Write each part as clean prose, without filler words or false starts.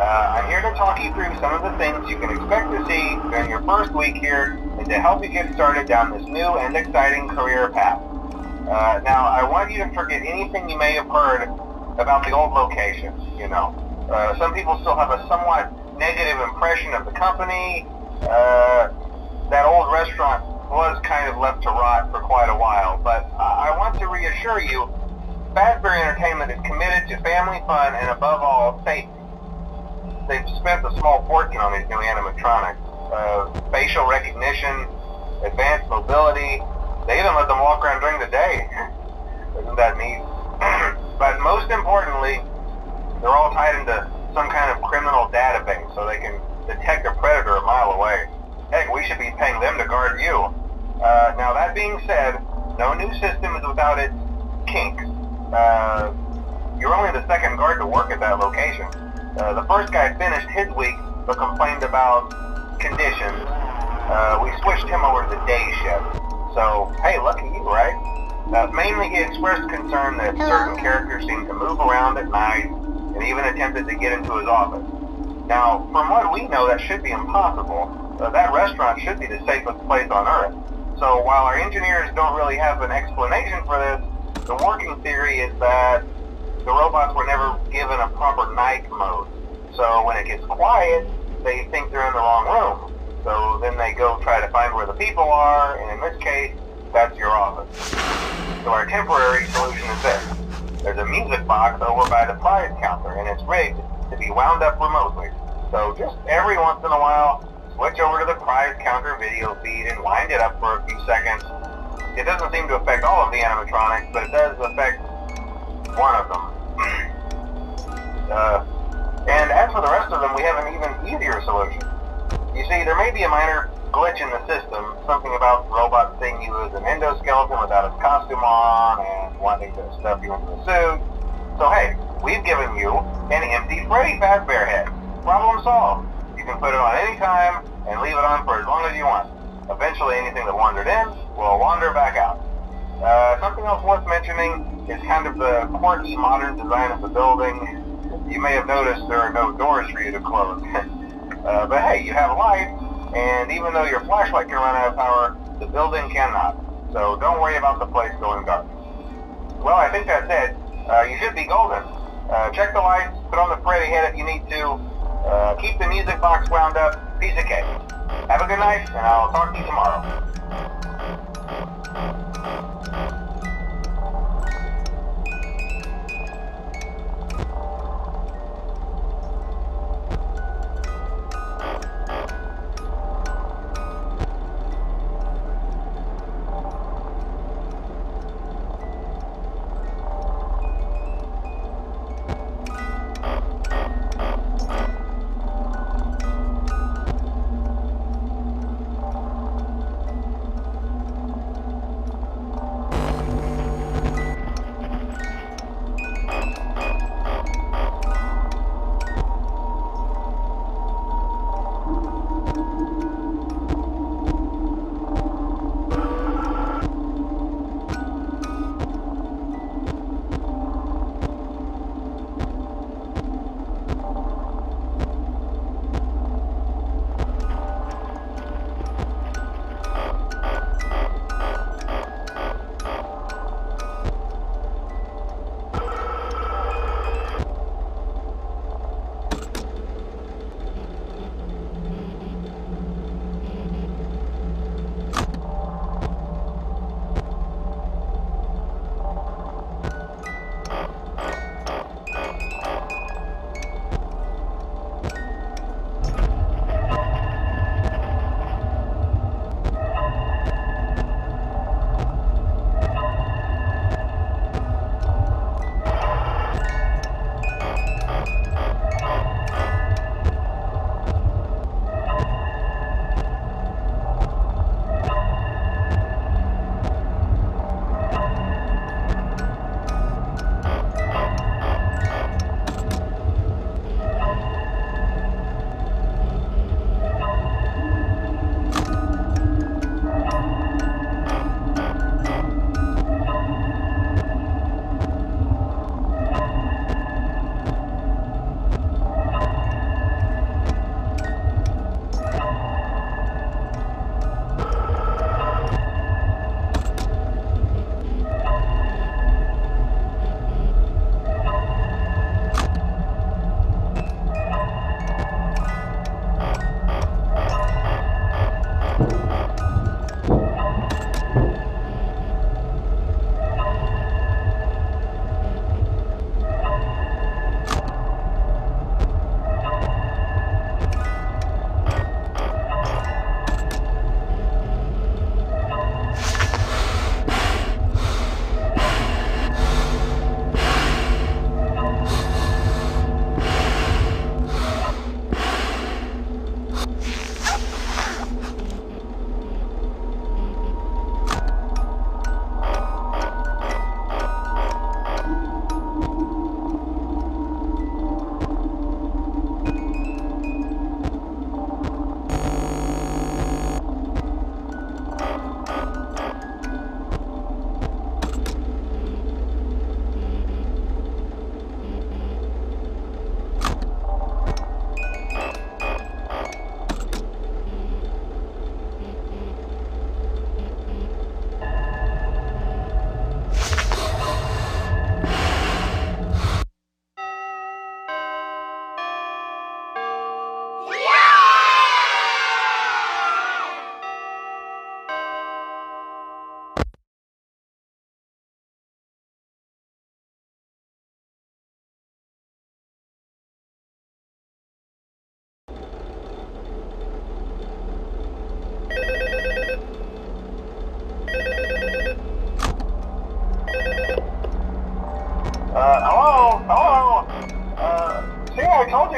I'm here to talk you through some of the things you can expect to see during your first week here and to help you get started down this new and exciting career path. Now, I want you to forget anything you may have heard about the old location, you know. Some people still have a somewhat negative impression of the company. That old restaurant was kind of left to rot for quite a while, but I want to reassure you, Fazbear Entertainment is committed to family fun and above all, safety. They've spent a small fortune on these new animatronics. Facial recognition, advanced mobility, they even let them walk around during the day. Isn't that neat? But most importantly, they're all tied into some kind of criminal database so they can detect a predator a mile away. Heck, we should be paying them to guard you. Now that being said, no new system is without its kinks. You're only the second guard to work at that location. The first guy finished his week but complained about conditions. We switched him over to the day shift. So, hey, lucky you, right? Mainly he expressed concern that certain characters seemed to move around at night and even attempted to get into his office. Now, from what we know, that should be impossible. That restaurant should be the safest place on Earth. So while our engineers don't really have an explanation for this, the working theory is that the robots were never given a proper night mode. So when it gets quiet, they think they're in the wrong room. So then they go try to find where the people are, and in this case, that's your office. So our temporary solution is this. There's a music box over by the prize counter, and it's rigged to be wound up remotely. So just every once in a while, switch over to the prize counter video feed and wind it up for a few seconds. It doesn't seem to affect all of the animatronics, but it does affect one of them. And as for the rest of them, we have an even easier solution. You see, there may be a minor glitch in the system, something about the robot seeing you as an endoskeleton without its costume on and wanting to stuff you into a suit. So hey, we've given you an empty Freddy Fazbear head. Problem solved. You can put it on any time and leave it on for as long as you want. Eventually anything that wandered in will wander back out. Something else worth mentioning is kind of the quartz modern design of the building. You may have noticed there are no doors for you to close. But hey, you have light, and even though your flashlight can run out of power, the building cannot. So don't worry about the place going dark. Well, I think that's it. You should be golden. Check the lights, put on the Freddy head if you need to. Keep the music box wound up. Piece of cake. Have a good night, and I'll talk to you tomorrow.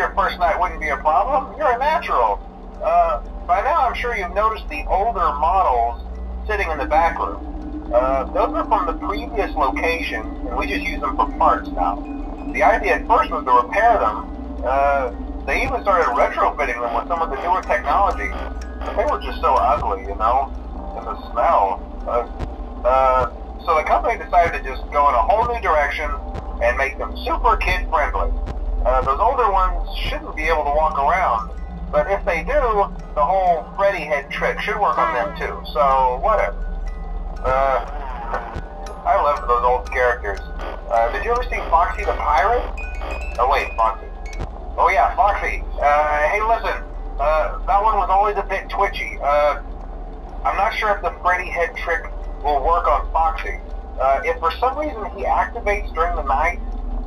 your first night wouldn't be a problem. You're a natural. By now I'm sure you've noticed the older models sitting in the back room. Those are from the previous location, and we just use them for parts now. The idea at first was to repair them. They even started retrofitting them with some of the newer technology. But they were just so ugly, you know, and the smell. So the company decided to just go in a whole new direction and make them super kid-friendly. Those older ones shouldn't be able to walk around, but if they do, the whole Freddy head trick should work on them too, so whatever. I loved those old characters. Did you ever see Foxy the Pirate? Oh wait, Foxy. Oh yeah, Foxy. Hey listen, that one was always a bit twitchy. I'm not sure if the Freddy head trick will work on Foxy. If for some reason he activates during the night,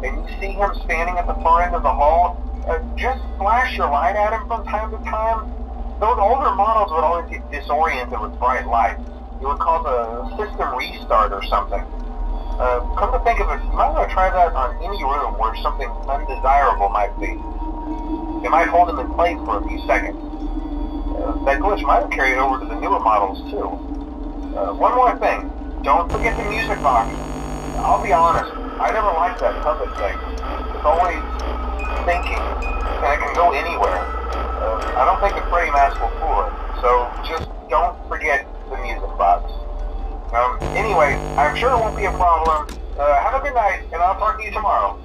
and you see him standing at the far end of the hall, just flash your light at him from time to time. Those older models would always get disoriented with bright lights. It would cause a system restart or something. Come to think of it, you might want to try that on any room where something undesirable might be. It might hold him in place for a few seconds. That glitch might have carried over to the newer models too. One more thing, don't forget the music box. I'll be honest, I never liked that puppet thing. It's always thinking, and it can go anywhere. I don't think the Freddy mask will fool it, so just don't forget the music box. Anyway, I'm sure it won't be a problem. Have a good night, and I'll talk to you tomorrow.